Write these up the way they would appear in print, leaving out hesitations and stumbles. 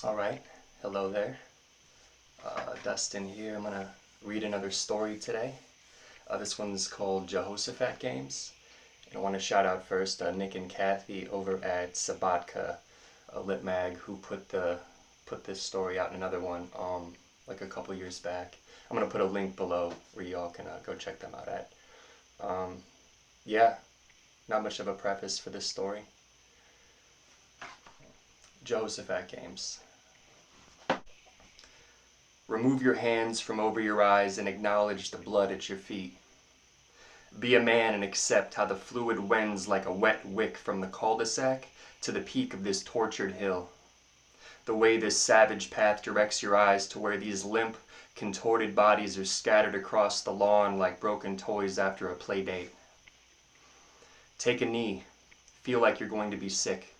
Alright, hello there. Dustin here. I'm going to read another story today. This one's called Jehoshaphat Games. And I want to shout out first Nick and Kathy over at Sabatka Lit Mag who put this story out in another one like a couple years back. I'm going to put a link below where y'all can go check them out at. Yeah, not much of a preface for this story. Jehoshaphat Games. Remove your hands from over your eyes and acknowledge the blood at your feet. Be a man and accept how the fluid wends like a wet wick from the cul-de-sac to the peak of this tortured hill. The way this savage path directs your eyes to where these limp, contorted bodies are scattered across the lawn like broken toys after a play date. Take a knee. Feel like you're going to be sick.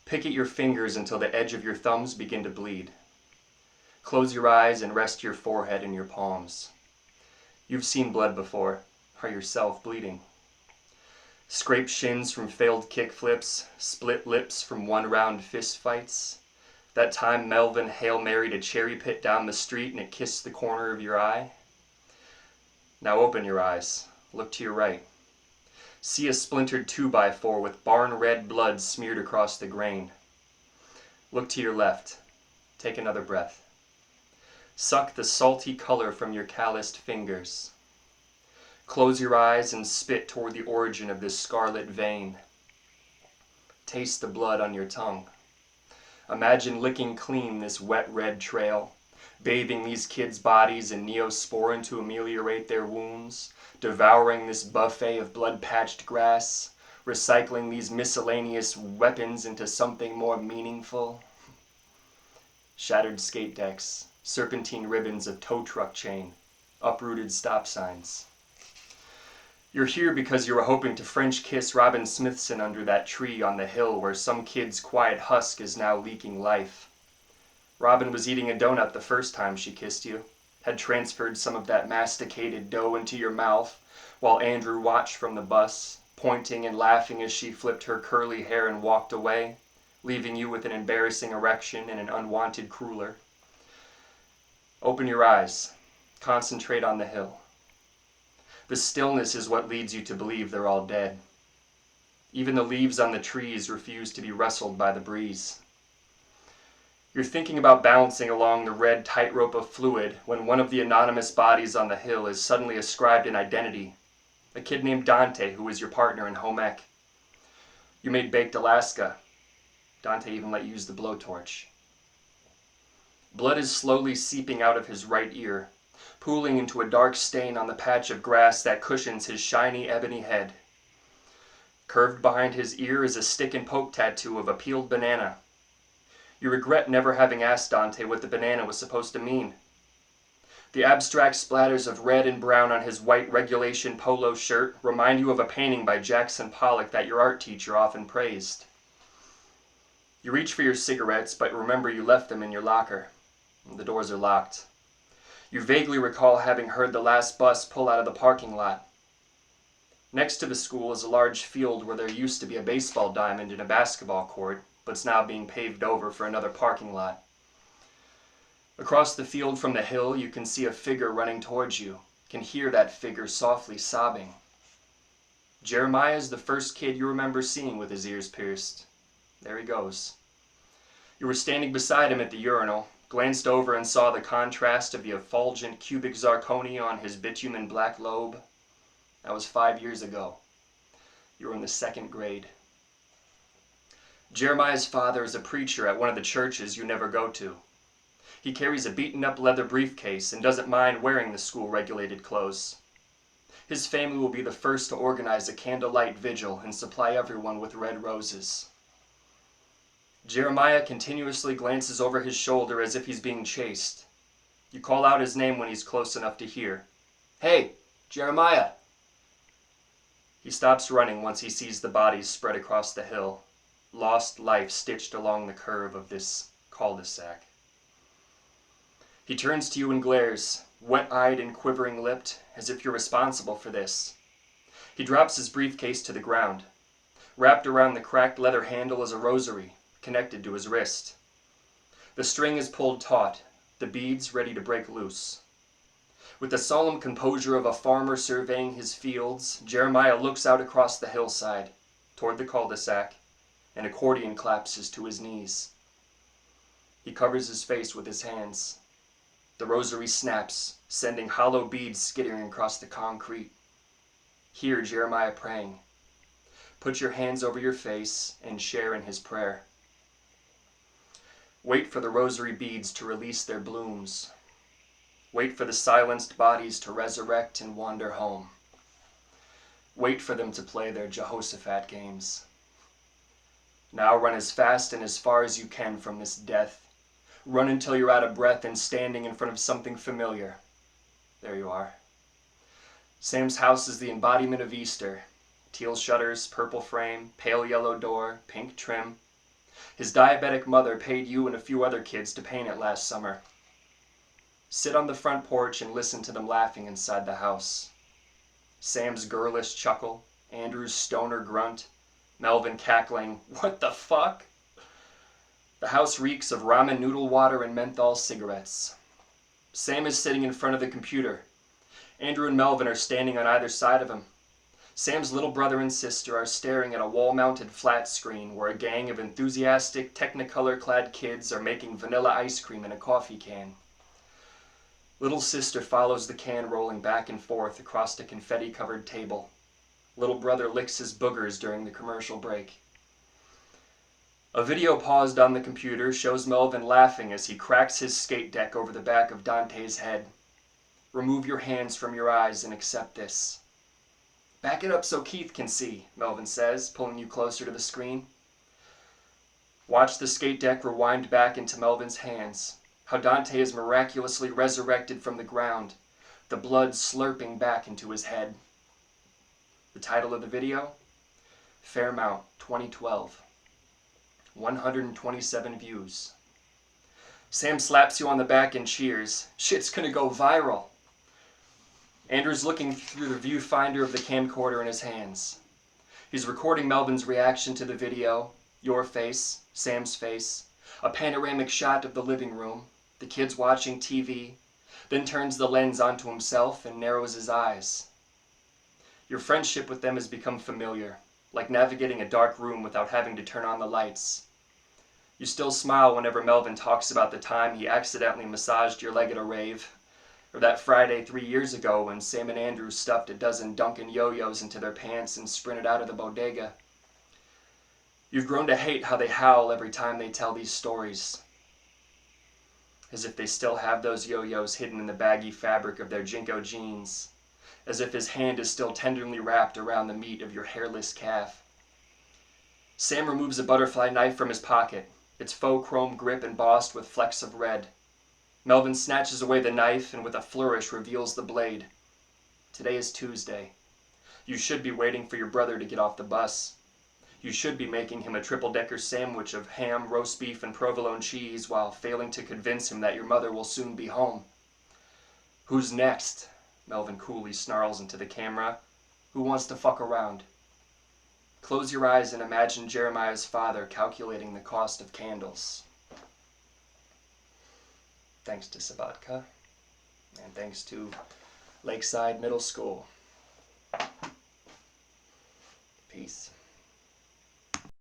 Pick at your fingers until the edge of your thumbs begin to bleed. Close your eyes and rest your forehead in your palms. You've seen blood before. Are yourself bleeding? Scrape shins from failed kickflips, split lips from one-round fist fights. That time Melvin Hail Married a cherry pit down the street and it kissed the corner of your eye. Now open your eyes. Look to your right. See a splintered 2x4 with barn red blood smeared across the grain. Look to your left. Take another breath. Suck the salty color from your calloused fingers. Close your eyes and spit toward the origin of this scarlet vein. Taste the blood on your tongue. Imagine licking clean this wet red trail, bathing these kids' bodies in neosporin to ameliorate their wounds, devouring this buffet of blood-patched grass, recycling these miscellaneous weapons into something more meaningful. Shattered skate decks, serpentine ribbons of tow truck chain, uprooted stop signs. You're here because you were hoping to French kiss Robin Smithson under that tree on the hill where some kid's quiet husk is now leaking life. Robin was eating a donut the first time she kissed you, had transferred some of that masticated dough into your mouth, while Andrew watched from the bus, pointing and laughing as she flipped her curly hair and walked away, leaving you with an embarrassing erection and an unwanted cruller. Open your eyes. Concentrate on the hill. The stillness is what leads you to believe they're all dead. Even the leaves on the trees refuse to be rustled by the breeze. You're thinking about balancing along the red tightrope of fluid when one of the anonymous bodies on the hill is suddenly ascribed an identity. A kid named Dante, who was your partner in home ec. You made baked Alaska. Dante even let you use the blowtorch. Blood is slowly seeping out of his right ear, pooling into a dark stain on the patch of grass that cushions his shiny ebony head. Curved behind his ear is a stick and poke tattoo of a peeled banana. You regret never having asked Dante what the banana was supposed to mean. The abstract splatters of red and brown on his white regulation polo shirt remind you of a painting by Jackson Pollock that your art teacher often praised. You reach for your cigarettes, but remember you left them in your locker. The doors are locked. You vaguely recall having heard the last bus pull out of the parking lot. Next to the school is a large field where there used to be a baseball diamond and a basketball court, but it's now being paved over for another parking lot. Across the field from the hill, you can see a figure running towards you, can hear that figure softly sobbing. Jeremiah is the first kid you remember seeing with his ears pierced. There he goes. You were standing beside him at the urinal, glanced over and saw the contrast of the effulgent cubic zirconia on his bitumen black lobe. That was 5 years ago. You were in the 2nd grade. Jeremiah's father is a preacher at one of the churches you never go to. He carries a beaten-up leather briefcase and doesn't mind wearing the school-regulated clothes. His family will be the first to organize a candlelight vigil and supply everyone with red roses. Jeremiah continuously glances over his shoulder as if he's being chased. You call out his name when he's close enough to hear. Hey, Jeremiah! He stops running once he sees the bodies spread across the hill, lost life stitched along the curve of this cul-de-sac. He turns to you and glares, wet-eyed and quivering-lipped, as if you're responsible for this. He drops his briefcase to the ground. Wrapped around the cracked leather handle is a rosary, connected to his wrist. The string is pulled taut, the beads ready to break loose. With the solemn composure of a farmer surveying his fields, Jeremiah looks out across the hillside, toward the cul-de-sac, and accordion collapses to his knees. He covers his face with his hands. The rosary snaps, sending hollow beads skittering across the concrete. Hear Jeremiah praying. Put your hands over your face and share in his prayer. Wait for the rosary beads to release their blooms. Wait for the silenced bodies to resurrect and wander home. Wait for them to play their Jehoshaphat Games. Now run as fast and as far as you can from this death. Run until you're out of breath and standing in front of something familiar. There you are. Sam's house is the embodiment of Easter. Teal shutters, purple frame, pale yellow door, pink trim. His diabetic mother paid you and a few other kids to paint it last summer. Sit on the front porch and listen to them laughing inside the house. Sam's girlish chuckle, Andrew's stoner grunt, Melvin cackling, "What the fuck?" The house reeks of ramen noodle water and menthol cigarettes. Sam is sitting in front of the computer. Andrew and Melvin are standing on either side of him. Sam's little brother and sister are staring at a wall-mounted flat screen where a gang of enthusiastic, technicolor-clad kids are making vanilla ice cream in a coffee can. Little sister follows the can rolling back and forth across the confetti-covered table. Little brother licks his boogers during the commercial break. A video paused on the computer shows Melvin laughing as he cracks his skate deck over the back of Dante's head. Remove your hands from your eyes and accept this. Back it up so Keith can see, Melvin says, pulling you closer to the screen. Watch the skate deck rewind back into Melvin's hands, how Dante is miraculously resurrected from the ground, the blood slurping back into his head. The title of the video? Fairmount 2012. 127 views. Sam slaps you on the back and cheers. Shit's gonna go viral. Andrew's looking through the viewfinder of the camcorder in his hands. He's recording Melvin's reaction to the video, your face, Sam's face, a panoramic shot of the living room, the kids watching TV, then turns the lens onto himself and narrows his eyes. Your friendship with them has become familiar, like navigating a dark room without having to turn on the lights. You still smile whenever Melvin talks about the time he accidentally massaged your leg at a rave, or that Friday 3 years ago when Sam and Andrew stuffed a dozen Dunkin' yo-yos into their pants and sprinted out of the bodega. You've grown to hate how they howl every time they tell these stories, as if they still have those yo-yos hidden in the baggy fabric of their Jinko jeans, as if his hand is still tenderly wrapped around the meat of your hairless calf. Sam removes a butterfly knife from his pocket, its faux chrome grip embossed with flecks of red. Melvin snatches away the knife and with a flourish reveals the blade. Today is Tuesday. You should be waiting for your brother to get off the bus. You should be making him a triple-decker sandwich of ham, roast beef, and provolone cheese while failing to convince him that your mother will soon be home. Who's next? Melvin coolly snarls into the camera. Who wants to fuck around? Close your eyes and imagine Jeremiah's father calculating the cost of candles. Thanks to Sabatka, and thanks to Lakeside Middle School. Peace.